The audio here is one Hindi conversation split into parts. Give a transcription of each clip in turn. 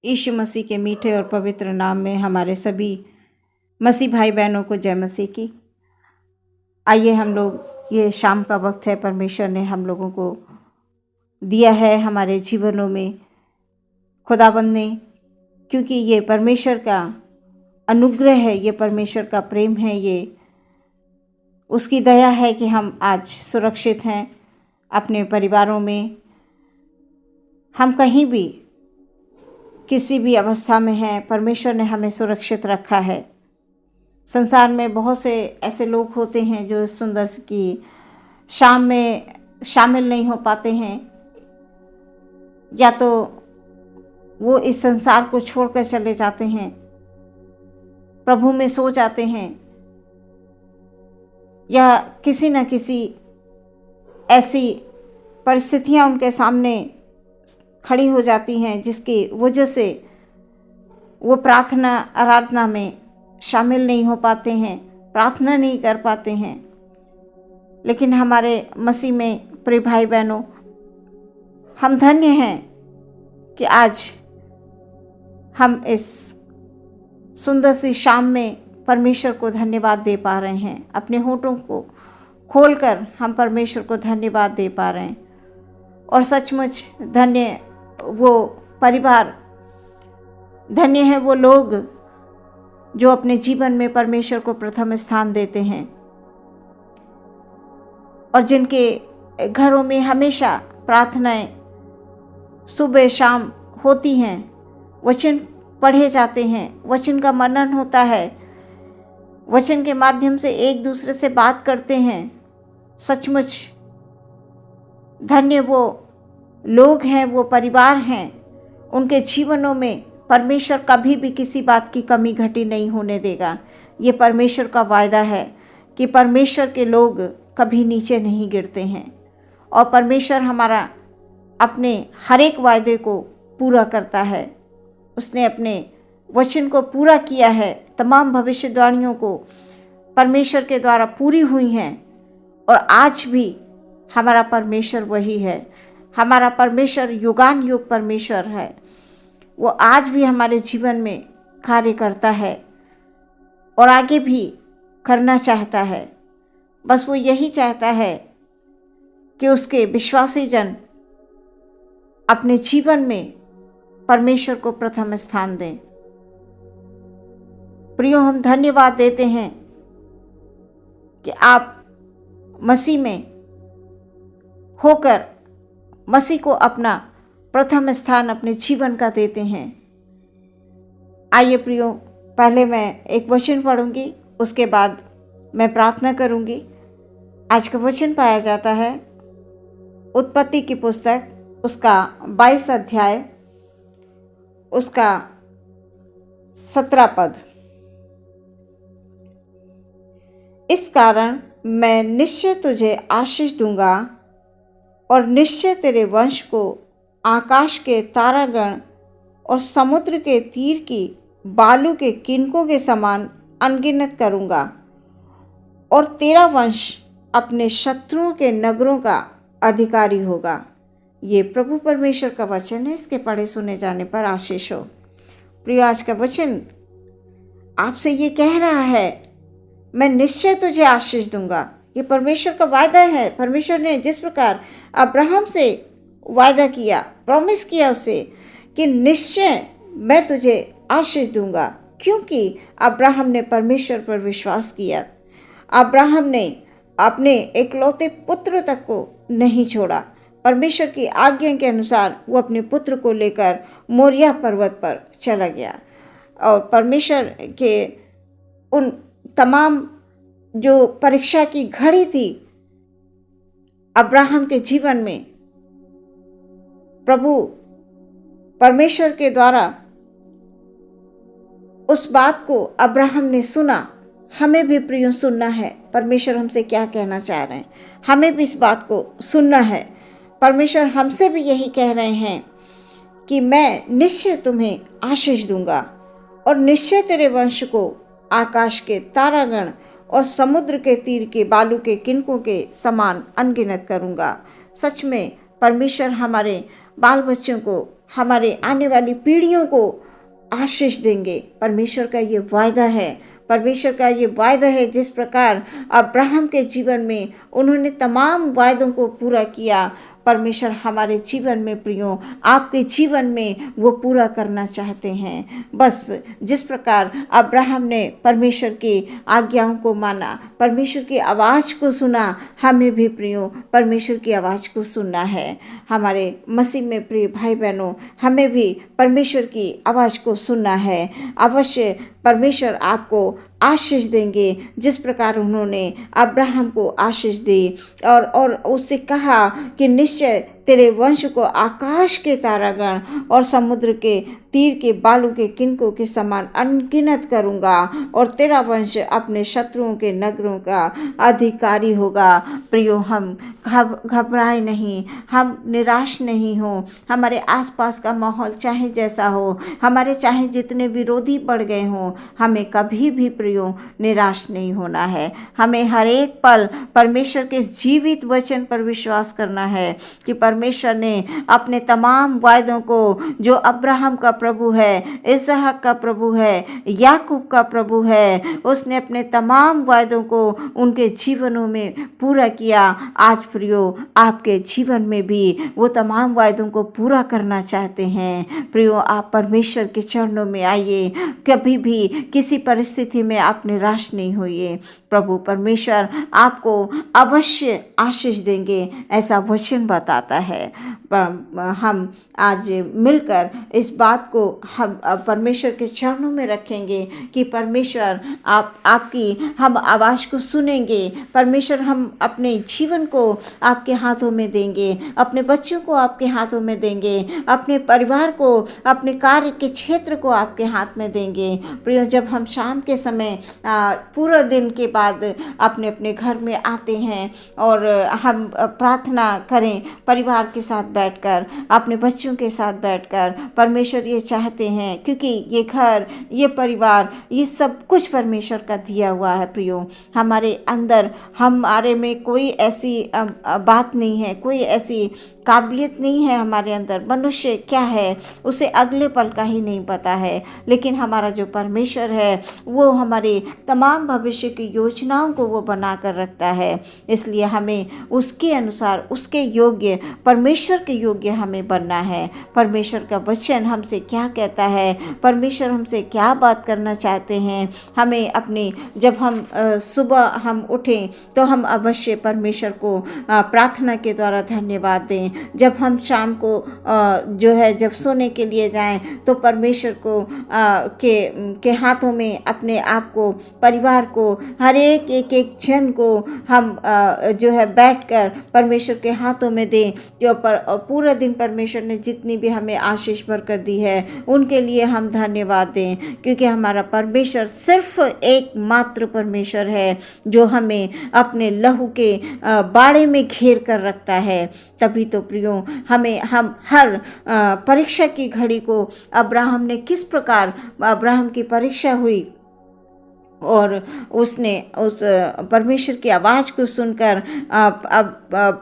यीशु मसीह के मीठे और पवित्र नाम में हमारे सभी मसीह भाई बहनों को जय मसीह की। आइए हम लोग, ये शाम का वक्त है, परमेश्वर ने हम लोगों को दिया है हमारे जीवनों में, खुदाबंद ने, क्योंकि ये परमेश्वर का अनुग्रह है, ये परमेश्वर का प्रेम है, ये उसकी दया है कि हम आज सुरक्षित हैं अपने परिवारों में। हम कहीं भी किसी भी अवस्था में हैं, परमेश्वर ने हमें सुरक्षित रखा है। संसार में बहुत से ऐसे लोग होते हैं जो सुंदर की शाम में शामिल नहीं हो पाते हैं, या तो वो इस संसार को छोड़कर चले जाते हैं, प्रभु में सो जाते हैं, या किसी न किसी ऐसी परिस्थितियां उनके सामने खड़ी हो जाती हैं जिसकी वजह से वो प्रार्थना आराधना में शामिल नहीं हो पाते हैं, प्रार्थना नहीं कर पाते हैं। लेकिन हमारे मसीह में प्रिय भाई बहनों, हम धन्य हैं कि आज हम इस सुंदर सी शाम में परमेश्वर को धन्यवाद दे पा रहे हैं। अपने होठों को खोलकर हम परमेश्वर को धन्यवाद दे पा रहे हैं। और सचमुच धन्य वो परिवार, धन्य है वो लोग जो अपने जीवन में परमेश्वर को प्रथम स्थान देते हैं और जिनके घरों में हमेशा प्रार्थनाएं सुबह शाम होती हैं, वचन पढ़े जाते हैं, वचन का मनन होता है, वचन के माध्यम से एक दूसरे से बात करते हैं। सचमुच धन्य वो लोग हैं, वो परिवार हैं, उनके जीवनों में परमेश्वर कभी भी किसी बात की कमी घटी नहीं होने देगा। ये परमेश्वर का वायदा है कि परमेश्वर के लोग कभी नीचे नहीं गिरते हैं और परमेश्वर हमारा अपने हर एक वायदे को पूरा करता है। उसने अपने वचन को पूरा किया है, तमाम भविष्यवाणियों को परमेश्वर के द्वारा पूरी हुई हैं और आज भी हमारा परमेश्वर वही है। हमारा परमेश्वर युगान युग परमेश्वर है, वो आज भी हमारे जीवन में कार्य करता है और आगे भी करना चाहता है। बस वो यही चाहता है कि उसके विश्वासी जन अपने जीवन में परमेश्वर को प्रथम स्थान दें। प्रियो, हम धन्यवाद देते हैं कि आप मसीह में होकर मसीह को अपना प्रथम स्थान अपने जीवन का देते हैं। आइए प्रियो, पहले मैं एक वचन पढ़ूंगी, उसके बाद मैं प्रार्थना करूंगी। आज का वचन पाया जाता है उत्पत्ति की पुस्तक, उसका 22 अध्याय, उसका 17 पद। इस कारण मैं निश्चय तुझे आशीष दूंगा और निश्चय तेरे वंश को आकाश के तारागण और समुद्र के तीर की बालू के किनकों के समान अनगिनत करूंगा, और तेरा वंश अपने शत्रुओं के नगरों का अधिकारी होगा। ये प्रभु परमेश्वर का वचन है, इसके पढ़े सुने जाने पर आशीष हो। प्रिय, आज का वचन आपसे ये कह रहा है, मैं निश्चय तुझे आशीष दूंगा। ये परमेश्वर का वायदा है। परमेश्वर ने जिस प्रकार अब्राहम से वायदा किया, प्रॉमिस किया उसे कि निश्चय मैं तुझे आशीष दूंगा, क्योंकि अब्राहम ने परमेश्वर पर विश्वास किया। अब्राहम ने अपने एकलौते पुत्र तक को नहीं छोड़ा। परमेश्वर की आज्ञा के अनुसार वो अपने पुत्र को लेकर मोरिया पर्वत पर चला गया और परमेश्वर के उन तमाम जो परीक्षा की घड़ी थी अब्राहम के जीवन में, प्रभु परमेश्वर के द्वारा उस बात को अब्राहम ने सुना। हमें भी प्रिय सुनना है परमेश्वर हमसे क्या कहना चाह रहे हैं, हमें भी इस बात को सुनना है। परमेश्वर हमसे भी यही कह रहे हैं कि मैं निश्चय तुम्हें आशीष दूंगा और निश्चय तेरे वंश को आकाश के तारागण और समुद्र के तीर के बालू के किनकों के समान अनगिनत करूंगा। सच में परमेश्वर हमारे बाल बच्चों को हमारे आने वाली पीढ़ियों को आशीष देंगे। परमेश्वर का ये वायदा है, परमेश्वर का ये वायदा है। जिस प्रकार अब्राहम के जीवन में उन्होंने तमाम वायदों को पूरा किया, परमेश्वर हमारे जीवन में प्रियो, आपके जीवन में वो पूरा करना चाहते हैं। बस जिस प्रकार अब्राहम ने परमेश्वर की आज्ञाओं को माना, परमेश्वर की आवाज़ को सुना, हमें भी प्रियो परमेश्वर की आवाज़ को सुनना है। हमारे मसीह में प्रिय भाई बहनों, हमें भी परमेश्वर की आवाज़ को सुनना है। अवश्य परमेश्वर आपको आशीष देंगे, जिस प्रकार उन्होंने अब्राहम को आशीष दी और उससे कहा कि निश्चय तेरे वंश को आकाश के तारागण और समुद्र के तीर के बालू के किनकों के समान अनगिनत करूँगा, और तेरा वंश अपने शत्रुओं के नगरों का अधिकारी होगा। प्रियो, हम घबराए नहीं, हम निराश नहीं हो। हमारे आसपास का माहौल चाहे जैसा हो, हमारे चाहे जितने विरोधी बढ़ गए हों, हमें कभी भी प्रियो निराश नहीं होना है। हमें हर एक पल परमेश्वर के जीवित वचन पर विश्वास करना है कि परमेश्वर ने अपने तमाम वायदों को, जो अब्राहम का प्रभु है, इसहाक का प्रभु है, याकूब का प्रभु है, उसने अपने तमाम वायदों को उनके जीवनों में पूरा किया। आज प्रियो, आपके जीवन में भी वो तमाम वायदों को पूरा करना चाहते हैं। प्रियो, आप परमेश्वर के चरणों में आइए, कभी भी किसी परिस्थिति में आप निराश नहीं होइए। प्रभु परमेश्वर आपको अवश्य आशीष देंगे, ऐसा वचन बताता है। हम आज मिलकर इस बात को हम परमेश्वर के चरणों में रखेंगे कि परमेश्वर आपकी हम आवाज़ को सुनेंगे। परमेश्वर, हम अपने जीवन को आपके हाथों में देंगे, अपने बच्चों को आपके हाथों में देंगे, अपने परिवार को, अपने कार्य के क्षेत्र को आपके हाथ में देंगे। प्रियो, जब हम शाम के समय पूरा दिन के बाद अपने अपने घर में आते हैं और हम प्रार्थना करें परिवार के साथ बैठकर, अपने बच्चों के साथ बैठकर, परमेश्वर ये चाहते हैं, क्योंकि ये घर, ये परिवार, ये सब कुछ परमेश्वर का दिया हुआ है। प्रियो, हमारे अंदर, हमारे में कोई ऐसी बात नहीं है, कोई ऐसी काबिलियत नहीं है हमारे अंदर। मनुष्य क्या है उसे अगले पल का ही नहीं पता है, लेकिन हमारा जो परमेश्वर है वो हमारे तमाम भविष्य की योजनाओं को वो बना कर रखता है। इसलिए हमें उसके अनुसार, उसके योग्य, परमेश्वर के योग्य हमें बनना है। परमेश्वर का वचन हमसे क्या कहता है, परमेश्वर हमसे क्या बात करना चाहते हैं, हमें अपने, जब हम सुबह हम उठें तो हम अवश्य परमेश्वर को प्रार्थना के द्वारा धन्यवाद दें। जब हम शाम को जो है, जब सोने के लिए जाएं तो परमेश्वर को के हाथों में अपने आप को, परिवार को, हर एक जन को हम जो है बैठकर परमेश्वर के हाथों में दें। जो पूरा दिन परमेश्वर ने जितनी भी हमें आशीष बरकत दी है उनके लिए हम धन्यवाद दें, क्योंकि हमारा परमेश्वर सिर्फ एकमात्र परमेश्वर है जो हमें अपने लहू के बाड़े में घेर कर रखता है। तभी तो प्रियो, हम हर परीक्षा की घड़ी को, अब्राहम ने किस प्रकार, अब्राहम की परीक्षा हुई और उसने उस परमेश्वर की आवाज़ को सुनकर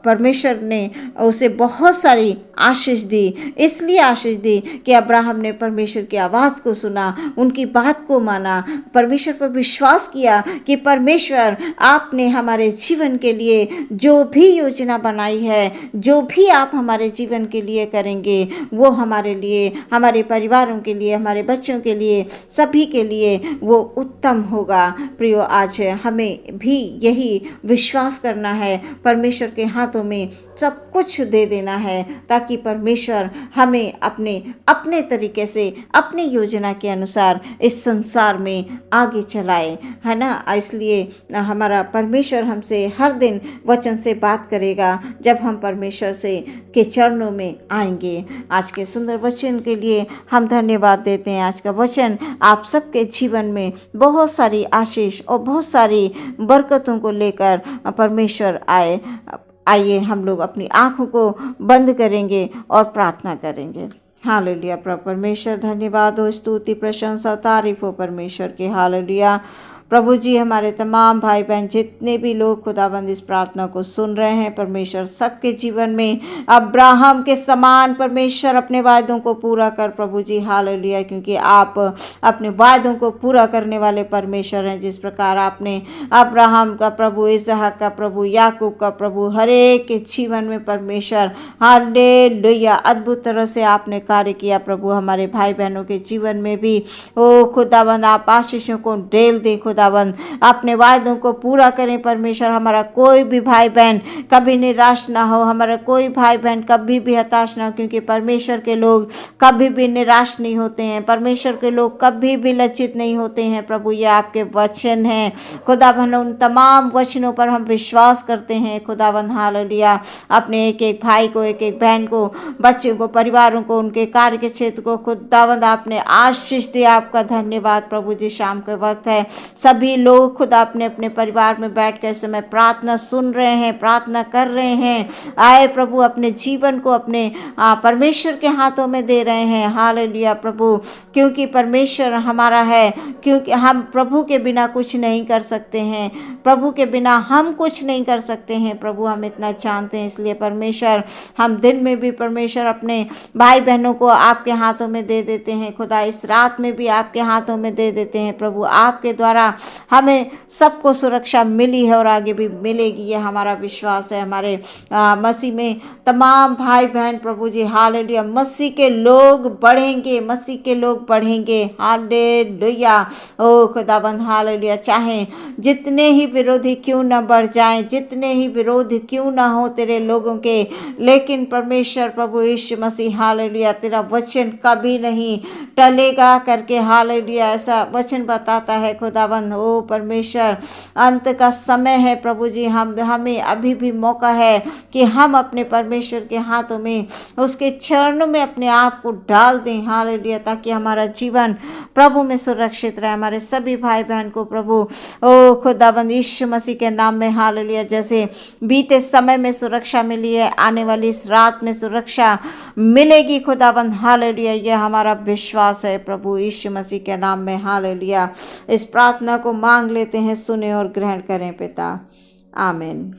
परमेश्वर ने उसे बहुत सारी आशीष दी। इसलिए आशीष दी कि अब्राहम ने परमेश्वर की आवाज़ को सुना, उनकी बात को माना, परमेश्वर पर विश्वास किया कि परमेश्वर, आपने हमारे जीवन के लिए जो भी योजना बनाई है, जो भी आप हमारे जीवन के लिए करेंगे, वो हमारे लिए, हमारे परिवारों के लिए, हमारे बच्चों के लिए, सभी के लिए वो उत्तम होगा। प्रियो, आज हमें भी यही विश्वास करना है, परमेश्वर के हाथों में सब कुछ दे देना है, ताकि परमेश्वर हमें अपने तरीके से, अपनी योजना के अनुसार इस संसार में आगे चलाए, है ना। इसलिए हमारा परमेश्वर हमसे हर दिन वचन से बात करेगा जब हम परमेश्वर से के चरणों में आएंगे। आज के सुंदर वचन के लिए हम धन्यवाद देते हैं। आज का वचन आप सबके जीवन में बहुत सारी आशीष और बहुत सारी बरकतों को लेकर परमेश्वर आइए हम लोग अपनी आँखों को बंद करेंगे और प्रार्थना करेंगे। हालेलुया। प्रभु परमेश्वर, धन्यवाद हो, स्तुति, प्रशंसा, तारीफ हो परमेश्वर की। हालेलुया। प्रभु जी हमारे तमाम भाई बहन जितने भी लोग खुदाबंद इस प्रार्थना को सुन रहे हैं परमेश्वर सबके जीवन में अब्राहम के समान परमेश्वर अपने वायदों को पूरा कर प्रभु जी हालेलुया, क्योंकि आप अपने वायदों को पूरा करने वाले परमेश्वर हैं। जिस प्रकार आपने अब्राहम का प्रभु, इसहाक का प्रभु, याकूब का प्रभु, हर एक के जीवन में परमेश्वर हालेलुया अद्भुत तरह से आपने कार्य किया प्रभु। हमारे भाई बहनों के जीवन में भी ओ खुदाबंद आप आशीषों को डेल दें खुदाबंद, अपने वायदों को पूरा करें परमेश्वर। हमारा कोई भी भाई बहन कभी निराश ना हो, हमारा कोई भाई बहन कभी भी हताश ना हो, क्योंकि परमेश्वर के लोग कभी भी निराश नहीं होते हैं, परमेश्वर के लोग कभी भी लज्जित नहीं होते हैं प्रभु। ये आपके वचन हैं खुदाबंद, उन तमाम वचनों पर हम विश्वास करते हैं खुदाबंद हालेलुया। अपने एक एक भाई को, एक एक बहन को, बच्चों को, परिवारों को, उनके कार्य के क्षेत्र को खुदाबंद आपने आशीष दिया। आपका धन्यवाद प्रभु जी। शाम के वक्त है, सभी लोग खुदा अपने अपने परिवार में बैठ कर इस समय प्रार्थना सुन रहे हैं, प्रार्थना कर रहे हैं। आए प्रभु अपने जीवन को अपने परमेश्वर के हाथों में दे रहे हैं हालेलुया प्रभु, क्योंकि परमेश्वर हमारा है, क्योंकि हम प्रभु के बिना कुछ नहीं कर सकते हैं, प्रभु के बिना हम कुछ नहीं कर सकते हैं प्रभु, हम इतना जानते हैं। इसलिए परमेश्वर हम दिन में भी परमेश्वर अपने भाई बहनों को आपके हाथों में दे देते हैं खुदा, इस रात में भी आपके हाथों में दे देते हैं प्रभु। आपके द्वारा हमें सबको सुरक्षा मिली है और आगे भी मिलेगी, ये हमारा विश्वास है। हमारे मसीह में तमाम भाई बहन प्रभु जी हालेलुया, मसीह के लोग बढ़ेंगे, मसीह के लोग बढ़ेंगे हालेलुया ओ खुदाबंद हालेलुया। चाहे जितने ही विरोधी क्यों न बढ़ जाएं, जितने ही विरोध क्यों न हो तेरे लोगों के, लेकिन परमेश्वर प्रभु यीशु मसीह हालेलुया तेरा वचन कभी नहीं टलेगा करके हालेलुया ऐसा वचन बताता है खुदाबंद। ओ परमेश्वर अंत का समय है प्रभु जी, हमें अभी भी मौका है कि हम अपने परमेश्वर के हाथों में, उसके चरणों में अपने आप को डाल दें हालेलुया, ताकि हमारा जीवन प्रभु में सुरक्षित रहे। हमारे सभी भाई बहन को प्रभु ओ खुदाबंद यीशु मसीह के नाम में हालेलुया, जैसे बीते समय में सुरक्षा मिली है, आने वाली इस रात में सुरक्षा मिलेगी खुदाबंद हालेलुया, यह हमारा विश्वास है प्रभु यीशु मसीह के नाम में हालेलुया। इस प्रार्थना को मांग लेते हैं, सुने और ग्रहण करें पिता, आमीन।